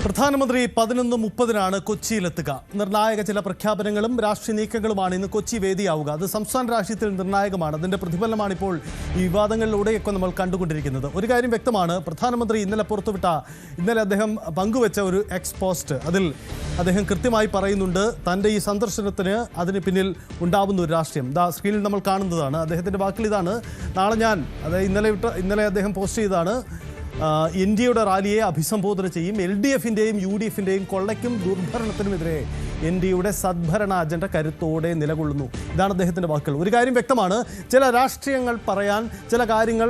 പ്രധാനമന്ത്രി 11:30 കൊച്ചിയിലെത്തുക. നിർണായക ചില പ്രഖ്യാപനങ്ങളും രാഷ്ട്രീയ നീക്കങ്ങളുമാണ് ഇന്ന് കൊച്ചി വേദിയാവുക. അത് സംസ്ഥാന രാഷ്ട്രീയത്തിൽ നിർണായകമാണ്. അതിന്റെ പ്രതിഫലനമാണ് ഇപ്പോൾ ഈ വിവാദങ്ങളിലൂടെയൊക്കെ നമ്മൾ കണ്ടുകൊണ്ടിരിക്കുന്നത്. ഒരു കാര്യം വ്യക്തമാണ്, പ്രധാനമന്ത്രി ഇന്നലെ അദ്ദേഹം പങ്കുവെച്ച ഒരു എക്സ് പോസ്റ്റ്, അതിൽ അദ്ദേഹം കൃത്യമായി പറയുന്നുണ്ട് തൻ്റെ ഈ സന്ദർശനത്തിന് അതിന് പിന്നിൽ ഉണ്ടാവുന്ന ഒരു രാഷ്ട്രീയം. സ്ക്രീനിൽ നമ്മൾ കാണുന്നതാണ്. അദ്ദേഹത്തിൻ്റെ വാക്കുകൾ ഇതാണ്. ഇന്നലെ അദ്ദേഹം പോസ്റ്റ് ചെയ്തതാണ്. ഇന്ത്യയുടെ റാലിയെ അഭിസംബോധന ചെയ്യും. LDFിൻ്റെയും UDFിൻ്റെയും കൊള്ളയ്ക്കും ദുർഭരണത്തിനുമെതിരെ ഇന്ത്യയുടെ സദ്ഭരണ അജണ്ട കരുത്തോടെ നിലകൊള്ളുന്നു. ഇതാണ് അദ്ദേഹത്തിൻ്റെ വാക്കുകൾ. ഒരു കാര്യം വ്യക്തമാണ്, ചില രാഷ്ട്രീയങ്ങൾ പറയാൻ, ചില കാര്യങ്ങൾ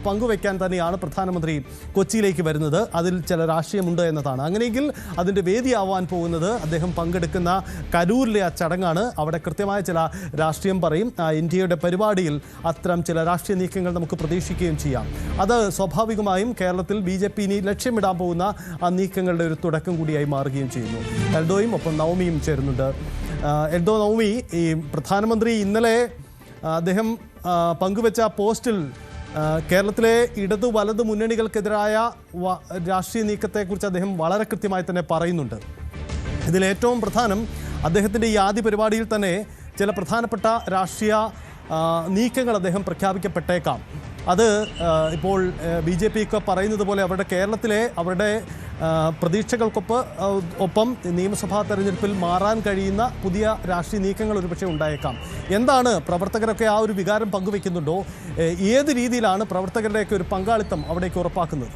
പങ്കുവയ്ക്കാൻ തന്നെയാണ് പ്രധാനമന്ത്രി കൊച്ചിയിലേക്ക് വരുന്നത്. അതിൽ ചില രാഷ്ട്രീയമുണ്ട് എന്നതാണ്. അങ്ങനെയെങ്കിൽ അതിൻ്റെ വേദിയാവാൻ പോകുന്നത് അദ്ദേഹം പങ്കെടുക്കുന്ന കരൂരിലെ ആ ചടങ്ങാണ്. അവിടെ കൃത്യമായ ചില രാഷ്ട്രീയം പറയും. ഇന്ത്യയുടെ പരിപാടിയിൽ അത്തരം ചില രാഷ്ട്രീയ നീക്കങ്ങൾ നമുക്ക് പ്രതീക്ഷിക്കുകയും ചെയ്യാം. അത് സ്വാഭാവികമായും കേരളത്തിൽ BJP ഇനി ലക്ഷ്യമിടാൻ പോകുന്ന ആ നീക്കങ്ങളുടെ ഒരു തുടക്കം കൂടിയായി മാറുകയും ചെയ്യുന്നു. എൽദോയും ഒപ്പം നവമിയും ചേരുന്നുണ്ട്. എൽദോ, നവമി, ഈ പ്രധാനമന്ത്രി ഇന്നലെ അദ്ദേഹം പങ്കുവെച്ച പോസ്റ്റിൽ കേരളത്തിലെ ഇടതു വലതു മുന്നണികൾക്കെതിരായ രാഷ്ട്രീയ നീക്കത്തെക്കുറിച്ച് അദ്ദേഹം വളരെ കൃത്യമായി തന്നെ പറയുന്നുണ്ട്. ഇതിലേറ്റവും പ്രധാനം, അദ്ദേഹത്തിൻ്റെ ഈ ആദ്യ പരിപാടിയിൽ തന്നെ ചില പ്രധാനപ്പെട്ട രാഷ്ട്രീയ നീക്കങ്ങൾ അദ്ദേഹം പ്രഖ്യാപിക്കപ്പെട്ടേക്കാം. അത് ഇപ്പോൾ BJP ഒക്കെ പറയുന്നത് പോലെ അവരുടെ പ്രതീക്ഷകൾക്കൊപ്പം നിയമസഭാ തെരഞ്ഞെടുപ്പിൽ മാറാൻ കഴിയുന്ന പുതിയ രാഷ്ട്രീയ നീക്കങ്ങൾ ഒരുപക്ഷെ ഉണ്ടായേക്കാം. എന്താണ്, പ്രവർത്തകരൊക്കെ ആ ഒരു വികാരം പങ്കുവെക്കുന്നുണ്ടോ? ഏത് രീതിയിലാണ് പ്രവർത്തകരുടെയൊക്കെ ഒരു പങ്കാളിത്തം അവിടേക്ക് ഉറപ്പാക്കുന്നത്?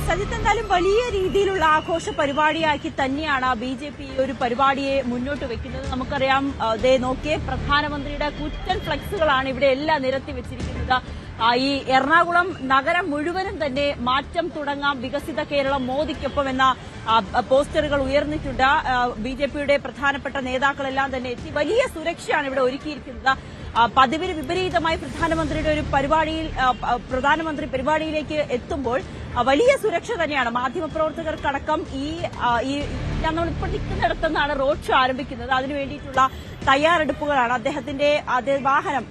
സജിത്ത്, എന്തായാലും വലിയ രീതിയിലുള്ള ആഘോഷ പരിപാടിയാക്കി തന്നെയാണ് BJP ഒരു പരിപാടിയെ മുന്നോട്ട് വെക്കുന്നത്. നമുക്കറിയാം, നോക്കിയേ, പ്രധാനമന്ത്രിയുടെ കൂറ്റൻ ഫ്ലെക്സുകളാണ് ഇവിടെ എല്ലാം നിരത്തി വെച്ചിരിക്കുന്നത്. ഈ എറണാകുളം നഗരം മുഴുവനും തന്നെ മാറ്റം തുടങ്ങാം, വികസിത കേരളം മോദിക്കൊപ്പം എന്ന പോസ്റ്ററുകൾ ഉയർന്നിട്ടുണ്ട്. BJPയുടെ പ്രധാനപ്പെട്ട നേതാക്കളെല്ലാം തന്നെ എത്തി. വലിയ സുരക്ഷയാണ് ഇവിടെ ഒരുക്കിയിരിക്കുന്നത്. പതിവിന് വിപരീതമായി പ്രധാനമന്ത്രി പരിപാടിയിലേക്ക് എത്തുമ്പോൾ വലിയ സുരക്ഷ തന്നെയാണ്. മാധ്യമപ്രവർത്തകർക്കടക്കം നമ്മളിപ്പോൾ നിൽക്കുന്നിടത്തുനിന്നാണ് റോഡ് ഷോ ആരംഭിക്കുന്നത്. അതിനു വേണ്ടിയിട്ടുള്ള തയ്യാറെടുപ്പുകളാണ്. അദ്ദേഹത്തിന്റെ വാഹനം,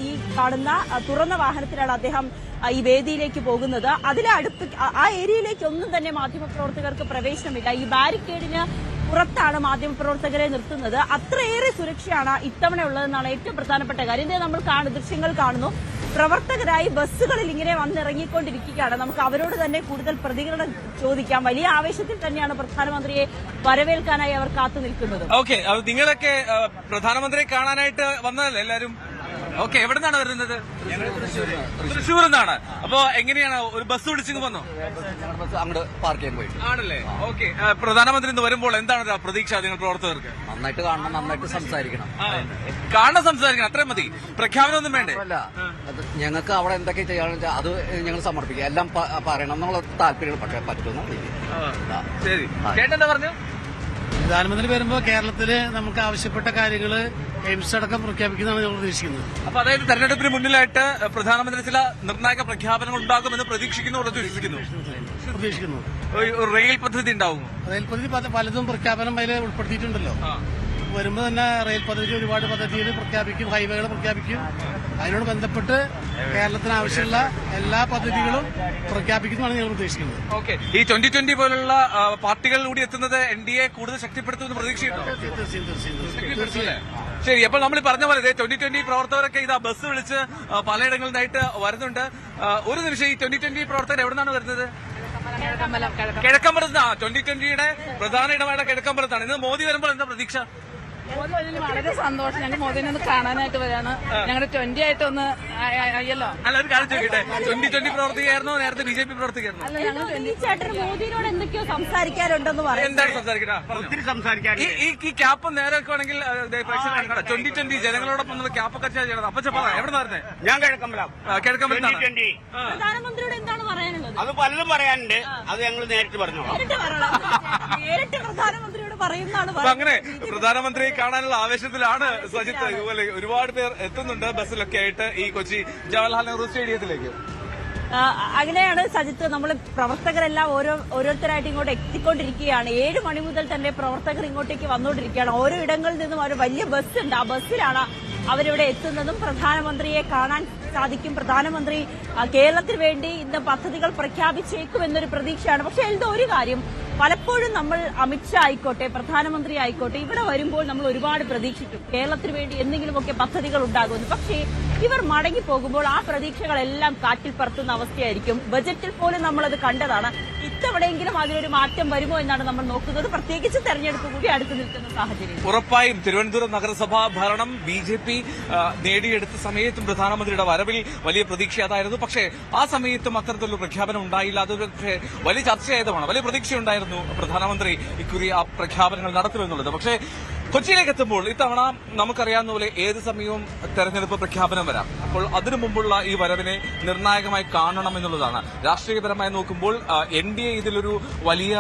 ഈ കാണുന്ന തുറന്ന വാഹനത്തിലാണ് അദ്ദേഹം ഈ വേദിയിലേക്ക് പോകുന്നത്. ആ ഏരിയയിലേക്ക് ഒന്നും തന്നെ മാധ്യമപ്രവർത്തകർക്ക് പ്രവേശനമില്ല. ഈ ബാരിക്കേഡിന് പുറത്താണ് മാധ്യമപ്രവർത്തകരെ നിർത്തുന്നത്. അത്രയേറെ സുരക്ഷയാണ് ഇത്തവണ ഉള്ളതെന്നാണ് ഏറ്റവും പ്രധാനപ്പെട്ട കാര്യം. നമ്മൾ ദൃശ്യങ്ങൾ കാണുന്നു. പ്രവർത്തകരായി ബസ്സുകളിൽ ഇങ്ങനെ വന്നിറങ്ങിക്കൊണ്ടിരിക്കുകയാണ്. നമുക്ക് അവരോട് തന്നെ കൂടുതൽ പ്രതികരണം ചോദിക്കാം. വലിയ ആവേശത്തിൽ തന്നെയാണ് പ്രധാനമന്ത്രിയെ വരവേൽക്കാനായി അവർ കാത്തു നിൽക്കുന്നത്. ഓക്കെ, നിങ്ങളൊക്കെ പ്രധാനമന്ത്രിയെ കാണാനായിട്ട് വന്നതല്ലേ എല്ലാവരും? ഓക്കെ, എവിടെ നിന്നാണ് വരുന്നത്? തൃശ്ശൂരിൽ നിന്നാണ്. അപ്പൊ എങ്ങനെയാണ്, ഒരു ബസ് വിളിച്ചിങ്ങ് വന്നോ? അങ്ങോട്ട് പാർക്ക് ചെയ്യാൻ പോയി ആണല്ലേ? ഓക്കെ, പ്രധാനമന്ത്രി ഇന്ന് വരുമ്പോൾ എന്താണ് പ്രതീക്ഷ നിങ്ങൾ പ്രവർത്തകർക്ക്? നന്നായിട്ട് കാണണം, നന്നായിട്ട് സംസാരിക്കണം. സംസാരിക്കണം, അത്രയും മതി. പ്രഖ്യാപനം ഒന്നും വേണ്ടേ? അല്ല, ഞങ്ങൾക്ക് അവിടെ എന്തൊക്കെ ചെയ്യാണെന്ന് വെച്ചാൽ അത് ഞങ്ങൾ സമർപ്പിക്കുക, എല്ലാം പറയണം എന്നുള്ള താല്പര്യങ്ങൾ. പക്ഷേ പറ്റുന്ന ശരി. ചേട്ടൻ പറഞ്ഞു, പ്രധാനമന്ത്രി വരുമ്പോൾ കേരളത്തില് നമുക്ക് ആവശ്യപ്പെട്ട കാര്യങ്ങള് എയിംസ് അടക്കം പ്രഖ്യാപിക്കുന്നതാണ് ഞങ്ങൾ പ്രതീക്ഷിക്കുന്നത്. അപ്പൊ അതായത് തെരഞ്ഞെടുപ്പിന് മുന്നിലായിട്ട് പ്രധാനമന്ത്രി ചില നിർണായക പ്രഖ്യാപനങ്ങൾ ഉണ്ടാകുമെന്ന് പ്രതീക്ഷിക്കുന്നു. റെയിൽ പദ്ധതി ഉണ്ടാവും. റെയിൽ പദ്ധതി പലതും പ്രഖ്യാപനം അതിൽ ഉൾപ്പെടുത്തിയിട്ടുണ്ടല്ലോ. വരുമ്പോ തന്നെ റെയിൽ പദ്ധതി ഒരുപാട് പദ്ധതികൾ പ്രഖ്യാപിക്കും, ഹൈവേകൾ പ്രഖ്യാപിക്കും. അതിനോട് ബന്ധപ്പെട്ട് കേരളത്തിന് ആവശ്യമുള്ള എല്ലാ പദ്ധതികളും പ്രഖ്യാപിക്കുന്നതാണ് ഞങ്ങൾ ഉദ്ദേശിക്കുന്നത്. ഓക്കെ, ഈ 2020 പോലുള്ള പാർട്ടികൾ കൂടി എത്തുന്നത് NDA കൂടുതൽ ശക്തിപ്പെടുത്തുമെന്ന് പ്രതീക്ഷിക്കുന്നു. ശരി, അപ്പോൾ നമ്മൾ പറഞ്ഞ പോലെ 2020 പ്രവർത്തകരൊക്കെ ഇതാ ബസ് വിളിച്ച് പലയിടങ്ങളിൽ നിന്നായിട്ട് വരുന്നുണ്ട്. ഒരു നിമിഷം, ഈ 2020 പ്രവർത്തകർ എവിടെ നിന്നാണ് വരുന്നത്? കിഴക്കമ്പലത്താണ്. 2020യുടെ പ്രധാന ഇടപാട് കിഴക്കമ്പലത്താണ്. ഇന്ന് മോദി വരുമ്പോൾ എന്താ പ്രതീക്ഷ? വളരെ സന്തോഷം. ഞങ്ങൾ മോദിനെ ഒന്ന് കാണാനായിട്ട് വരാണ്. ഞങ്ങളുടെ 20 ആയിട്ടൊന്ന് അയ്യല്ലോ. അല്ല, ഒരു കാര്യം ചോദിക്കട്ടെ, 2020 പ്രവർത്തിക്കായിരുന്നോ നേരത്തെ BJP പ്രവർത്തിക്കായിരുന്നോ? മോദിനോട് എന്തൊക്കെയോ സംസാരിക്കാറുണ്ടെന്ന് പറയും. എന്താണ് സംസാരിക്കാൻ? ഈ ക്യാപ്പ് നേരെ വെക്കുവാണെങ്കിൽ 2020 ജനങ്ങളോടൊപ്പം ക്യാപ്പൊക്കെ ചെയ്യണം. അപ്പൊ എവിടെ നിന്നായിരുന്നേ? ഞാൻ കിഴക്കമ്പലം. പ്രധാനമന്ത്രിയോട് എന്താണ് പറയാനുള്ളത്? അത് പലതും പറയാനുണ്ട്. അത് ഞങ്ങൾ നേരിട്ട് പറഞ്ഞു. നേരിട്ട് പ്രധാനമന്ത്രിയോട് പറയുന്നതാണ്. അങ്ങനെ പ്രധാനമന്ത്രിയെ കാണാനുള്ള ആവേശത്തിലാണ് സജിത്ത്. ഇതുപോലെ ഒരുപാട് പേർ എത്തുന്നുണ്ട് ബസ്സിലൊക്കെ ആയിട്ട് ഈ കൊച്ചി ജവഹർലാൽ നെഹ്റു സ്റ്റേഡിയത്തിലേക്ക്. അങ്ങനെയാണ് സജിത്ത്. നമ്മൾ പ്രവർത്തകരെല്ലാം ഓരോരുത്തരായിട്ട് ഇങ്ങോട്ട് എത്തിക്കൊണ്ടിരിക്കുകയാണ്. 7 മണി മുതൽ തന്നെ പ്രവർത്തകർ ഇങ്ങോട്ടേക്ക് വന്നുകൊണ്ടിരിക്കുകയാണ്. ഓരോ ഇടങ്ങളിൽ നിന്നും ഒരു വലിയ ബസ്സുണ്ട്. ആ ബസ്സിലാണ് അവരിവിടെ എത്തുന്നതും പ്രധാനമന്ത്രിയെ കാണാൻ സാധിക്കും. പ്രധാനമന്ത്രി കേരളത്തിന് വേണ്ടി ഇന്ന് പദ്ധതികൾ പ്രഖ്യാപിച്ചേക്കുമെന്നൊരു പ്രതീക്ഷയാണ്. പക്ഷേ എന്തോ ഒരു കാര്യം, പലപ്പോഴും നമ്മൾ അമിത്ഷാ ആയിക്കോട്ടെ, പ്രധാനമന്ത്രി ആയിക്കോട്ടെ, ഇവിടെ വരുമ്പോൾ നമ്മൾ ഒരുപാട് പ്രതീക്ഷിക്കും കേരളത്തിന് വേണ്ടി എന്തെങ്കിലുമൊക്കെ പദ്ധതികൾ ഉണ്ടാകുമെന്ന്. പക്ഷേ ഇവർ മടങ്ങിപ്പോകുമ്പോൾ ആ പ്രതീക്ഷകളെല്ലാം കാറ്റിൽ പറത്തുന്ന അവസ്ഥയായിരിക്കും. ബജറ്റിൽ പോലും നമ്മളത് കണ്ടതാണ്. ഇത്തവണയെങ്കിലും അതിനൊരു മാറ്റം വരുമോ എന്നാണ് നമ്മൾ നോക്കുന്നത്, പ്രത്യേകിച്ച് തെരഞ്ഞെടുപ്പ് കൂടി അടുത്ത് നിൽക്കുന്ന സാഹചര്യം. ഉറപ്പായും തിരുവനന്തപുരം നഗരസഭാ ഭരണം BJP നേടിയെടുത്ത സമയത്തും പ്രധാനമന്ത്രിയുടെ വരവിൽ വലിയ പ്രതീക്ഷ അതായിരുന്നു. പക്ഷേ ആ സമയത്തും അത്തരത്തിലൊരു പ്രഖ്യാപനം ഉണ്ടായില്ല. അതൊരു വലിയ ചർച്ചയായതുമാണ്. വലിയ പ്രതീക്ഷയുണ്ടായിരുന്നു പ്രധാനമന്ത്രി ഇക്കുറി ആ പ്രഖ്യാപനങ്ങൾ നടത്തുമെന്നുള്ളത്. പക്ഷേ കൊച്ചിയിലേക്ക് എത്തുമ്പോൾ ഇത്തവണ നമുക്കറിയാവുന്ന പോലെ ഏത് സമയവും തെരഞ്ഞെടുപ്പ് പ്രഖ്യാപനം വരാം. അപ്പോൾ അതിനു മുമ്പുള്ള ഈ വരവിനെ നിർണായകമായി കാണണം എന്നുള്ളതാണ്. രാഷ്ട്രീയപരമായി നോക്കുമ്പോൾ NDA ഇതിലൊരു വലിയ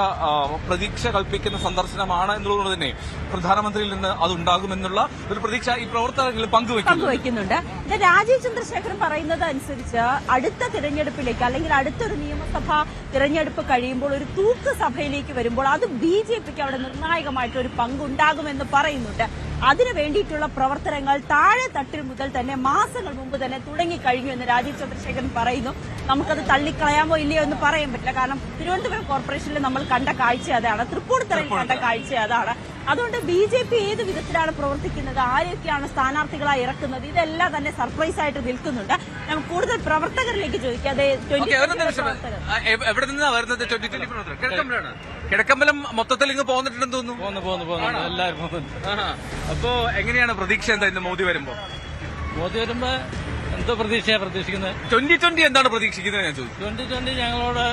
പ്രതീക്ഷ കൽപ്പിക്കുന്ന സന്ദർശനമാണ് എന്നുള്ളത് തന്നെ പ്രധാനമന്ത്രിയിൽ നിന്ന് അതുണ്ടാകുമെന്നുള്ള ഒരു പ്രതീക്ഷ ഈ പ്രവർത്തകர்கள் പങ്കുവയ്ക്കുന്നുണ്ട്. രാജീവ് ചന്ദ്രശേഖരൻ പറയുന്നത് അനുസരിച്ച് അടുത്ത തിരഞ്ഞെടുപ്പിലേക്ക് അല്ലെങ്കിൽ അടുത്തൊരു നിയമസഭാ തിരഞ്ഞെടുപ്പ് കഴിയുമ്പോൾ ഒരു തൂക്ക് സഭയിലേക്ക് വരുമ്പോൾ അത് BJPക്ക് അവിടെ നിർണായകമായിട്ടൊരു പങ്കുണ്ടാകുമെന്ന് പറയുന്നുണ്ട്. അതിനു വേണ്ടിയിട്ടുള്ള പ്രവർത്തനങ്ങൾ താഴെ തട്ടിൽ മുതൽ തന്നെ മാസങ്ങൾ മുമ്പ് തന്നെ തുടങ്ങിക്കഴിഞ്ഞു എന്ന് രാജീവ് ചന്ദ്രശേഖരൻ പറയുന്നു. നമുക്കത് തള്ളിക്കളയാമോ ഇല്ലയോ എന്ന് പറയാൻ പറ്റില്ല. കാരണം തിരുവനന്തപുരം കോർപ്പറേഷനിൽ നമ്മൾ കണ്ട കാഴ്ച അതാണ്, തൃപ്പൂണിത്തുറയിൽ കണ്ട കാഴ്ച അതാണ്. അതുകൊണ്ട് BJP ഏത് വിധത്തിലാണ് പ്രവർത്തിക്കുന്നത്, ആരൊക്കെയാണ് സ്ഥാനാർത്ഥികളായി ഇറക്കുന്നത്, ഇതെല്ലാം തന്നെ സർപ്രൈസ് ആയിട്ട് നിൽക്കുന്നുണ്ട്. നമുക്ക് കൂടുതൽ പ്രവർത്തകരിലേക്ക് ചോദിക്കാം. എവിടെ നിന്നാണ് വരുന്നത്? 2020 കിഴക്കമ്പലമാണ്. കിഴക്കമ്പലം മൊത്തത്തിൽ ഇങ്ങ് പോന്നിട്ടുണ്ടെന്ന് തോന്നുന്നു. എല്ലാവരും പോകുന്നുണ്ട്. അപ്പോ എങ്ങനെയാണ് പ്രതീക്ഷ? എന്താ ഇന്ന് മോദി വരുമ്പോ എന്തോ പ്രതീക്ഷയാണ് പ്രതീക്ഷിക്കുന്നത്? 2020 എന്താണ് പ്രതീക്ഷിക്കുന്നത് ഞാൻ ചോദിച്ചു. 2020 ഞങ്ങളോട്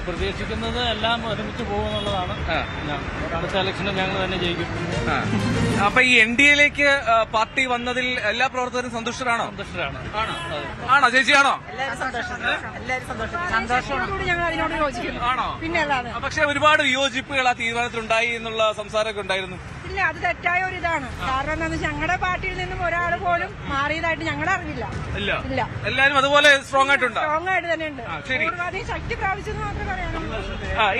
പ്രതീക്ഷിക്കുന്നത് എല്ലാം ഒരുമിച്ച് പോകുമെന്നുള്ളതാണ്. അടുത്ത ഇലക്ഷനും ഞങ്ങൾ തന്നെ ജയിക്കും. അപ്പൊ ഈ NDAയിലേക്ക് പാർട്ടി വന്നതിൽ എല്ലാ പ്രവർത്തകരും സന്തുഷ്ടരാണോ? സന്തുഷ്ടരാണ്. ആണോ ചേച്ചിയാണോ? സന്തോഷത്തോടുകൂടി ഞങ്ങൾ അതിനോട് യോജിക്കുന്നു. ആണോ? പിന്നെ അല്ലാതെ. പക്ഷെ ഒരുപാട് വിയോജിപ്പുകൾ ആ തീരുമാനത്തിലുണ്ടായി എന്നുള്ള സംസാരമൊക്കെ ഉണ്ടായിരുന്നു. ഇല്ല, അത് തെറ്റായ ഒരു ഇതാണ്. കാരണം എന്താണെന്ന് വെച്ചാൽ ഞങ്ങളുടെ പാർട്ടിയിൽ നിന്നും ഒരാൾ പോലും മാറിയതായിട്ട് ഞങ്ങളുടെ അറിവില്ല. ഇല്ല, എല്ലാരും അതുപോലെ സ്ട്രോങ് ആയിട്ടുണ്ട്. സ്ട്രോങ് ആയിട്ട് തന്നെ ഉണ്ട്. ശരി, ശക്തി പ്രാപിച്ചെന്ന് മാത്രമേ പറയാനുള്ളൂ.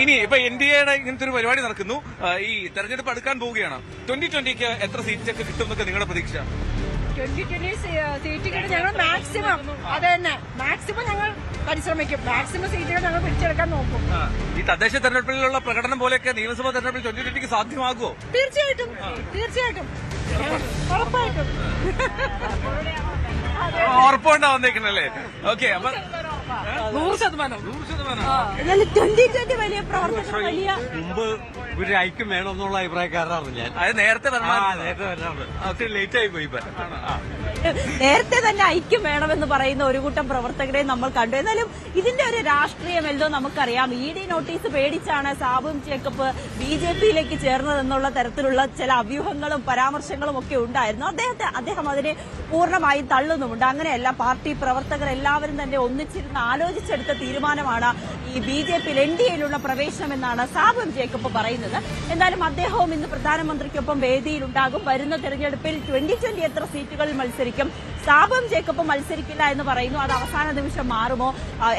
ഇനി ഇപ്പൊ NDAയുടെ ഇങ്ങനത്തെ ഒരു പരിപാടി നടക്കുന്നു. ഈ തെരഞ്ഞെടുപ്പ് അടുക്കാൻ പോവുകയാണ്. 2020ക്ക് എത്ര സീറ്റൊക്കെ കിട്ടും എന്നൊക്കെ നിങ്ങളുടെ പ്രതീക്ഷ? 2020 സീറ്റ് കിട്ടും. ഞങ്ങൾ മാക്സിമം അത് തന്നെ ഞങ്ങൾ പരിശ്രമിക്കും. മാക്സിമം സീറ്റുകൾ ഞങ്ങൾ പിടിച്ചെടുക്കാൻ നോക്കും. ഈ തദ്ദേശ തെരഞ്ഞെടുപ്പിലുള്ള പ്രകടനം പോലെയൊക്കെ നിയമസഭാ തെരഞ്ഞെടുപ്പിൽ 2020ക്ക് സാധ്യമാകുമോ? തീർച്ചയായിട്ടും ഉറപ്പായിട്ടും. ഉറപ്പുണ്ടാ വന്നേക്കണല്ലേ? ഓക്കെ, അപ്പൊ 100%. 2020 വലിയ പ്രവർത്തനം, വലിയ മുമ്പ് ഒരു ഐക്യം വേണമെന്നുള്ള അഭിപ്രായക്കാരനാണ് ഞാൻ. അത് നേരത്തെ ലേറ്റ് ആയി പോയി. നേരത്തെ തന്നെ ഐക്യം വേണമെന്ന് പറയുന്ന ഒരു കൂട്ടം പ്രവർത്തകരെ നമ്മൾ കണ്ടു. എന്നാലും ഇതിന്റെ ഒരു രാഷ്ട്രീയം എന്തോ നമുക്കറിയാം. ED നോട്ടീസ് പേടിച്ചാണ് സാബും ജേക്കബ് BJPയിലേക്ക് ചേർന്നതെന്നുള്ള തരത്തിലുള്ള ചില അഭ്യൂഹങ്ങളും പരാമർശങ്ങളും ഒക്കെ ഉണ്ടായിരുന്നു. അദ്ദേഹം അതിനെ പൂർണ്ണമായും തള്ളുന്നുമുണ്ട്. അങ്ങനെയല്ല, പാർട്ടി പ്രവർത്തകർ എല്ലാവരും തന്നെ ഒന്നിച്ചിരുന്ന് ആലോചിച്ചെടുത്ത തീരുമാനമാണ് ഈ BJPയിൽ NDAയിലുള്ള പ്രവേശനമെന്നാണ് സാബും ജേക്കബ് പറയുന്നത്. എന്തായാലും അദ്ദേഹവും ഇന്ന് പ്രധാനമന്ത്രിക്കൊപ്പം വേദിയിലുണ്ടാകും. വരുന്ന തെരഞ്ഞെടുപ്പിൽ 2020 എത്ര സീറ്റുകളിൽ മത്സരിക്കും? സാബും ജേക്കബ് മത്സരിക്കില്ല എന്ന് പറയുന്നു. അത് അവസാന നിമിഷം മാറുമോ?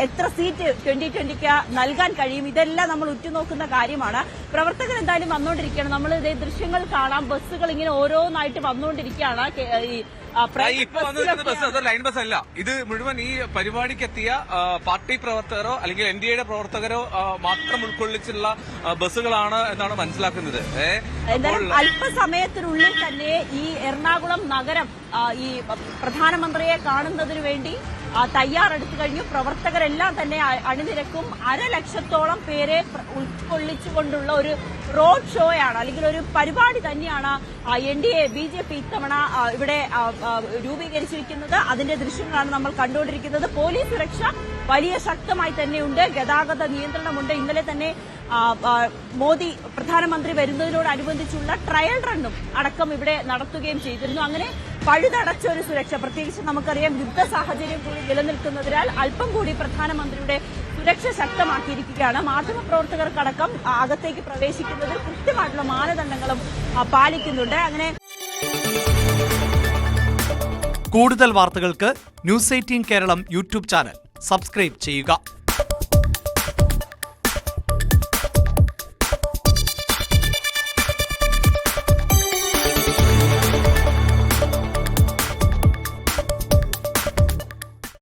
എത്ര സീറ്റ് 2020ക്ക് നൽകാൻ കഴിയും? ഇതെല്ലാം നമ്മൾ ഉറ്റുനോക്കുന്ന കാര്യമാണ്. പ്രവർത്തകർ എന്തായാലും വന്നുകൊണ്ടിരിക്കുകയാണ്. നമ്മൾ ഇതേ ദൃശ്യങ്ങൾ കാണാം. ബസ്സുകൾ ഇങ്ങനെ ഓരോന്നായിട്ട് വന്നുകൊണ്ടിരിക്കുകയാണ്. ഇപ്പൊ വന്നിരിക്കുന്ന ബസ് അത് ലൈൻ ബസ് അല്ല. ഇത് മുഴുവൻ ഈ പരിപാടിക്ക് എത്തിയ പാർട്ടി പ്രവർത്തകരോ അല്ലെങ്കിൽ NDAയുടെ പ്രവർത്തകരോ മാത്രം ഉൾക്കൊള്ളിച്ചുള്ള ബസ്സുകളാണ് എന്നാണ് മനസ്സിലാക്കുന്നത്. എന്തായാലും അല്പസമയത്തിനുള്ളിൽ തന്നെ ഈ എറണാകുളം നഗരം ഈ പ്രധാനമന്ത്രിയെ കാണുന്നതിന് വേണ്ടി തയ്യാറെടുത്തു കഴിഞ്ഞു. പ്രവർത്തകരെല്ലാം തന്നെ അണിനിരക്കും. 1,00,000-ഓളം പേരെ ഉൾക്കൊള്ളിച്ചുകൊണ്ടുള്ള ഒരു റോഡ് ഷോയാണ് അല്ലെങ്കിൽ ഒരു പരിപാടി തന്നെയാണ് NDA BJP ഇത്തവണ ഇവിടെ രൂപീകരിച്ചിരിക്കുന്നത്. അതിന്റെ ദൃശ്യങ്ങളാണ് നമ്മൾ കണ്ടുകൊണ്ടിരിക്കുന്നത്. പോലീസ് സുരക്ഷ വലിയ ശക്തമായി തന്നെയുണ്ട്. ഗതാഗത നിയന്ത്രണമുണ്ട്. ഇന്നലെ തന്നെ മോദി പ്രധാനമന്ത്രി വരുന്നതിനോടനുബന്ധിച്ചുള്ള ട്രയൽ റണ്ണും അടക്കം ഇവിടെ നടത്തുകയും ചെയ്തിരുന്നു. അങ്ങനെ പഴുതടച്ച ഒരു സുരക്ഷ, പ്രത്യേകിച്ച് നമുക്കറിയാം യുദ്ധ സാഹചര്യം കൂടി നിലനിൽക്കുന്നതിനാൽ അല്പം കൂടി പ്രധാനമന്ത്രിയുടെ സുരക്ഷ ശക്തമാക്കിയിരിക്കുകയാണ്. മാധ്യമപ്രവർത്തകർക്കടക്കം അകത്തേക്ക് പ്രവേശിക്കുന്നതിൽ കൃത്യമായിട്ടുള്ള മാനദണ്ഡങ്ങളും പാലിക്കുന്നുണ്ട്. അങ്ങനെ കൂടുതൽ വാർത്തകൾക്ക് News 18 Keralam YouTube channel subscribe ചെയ്യുക.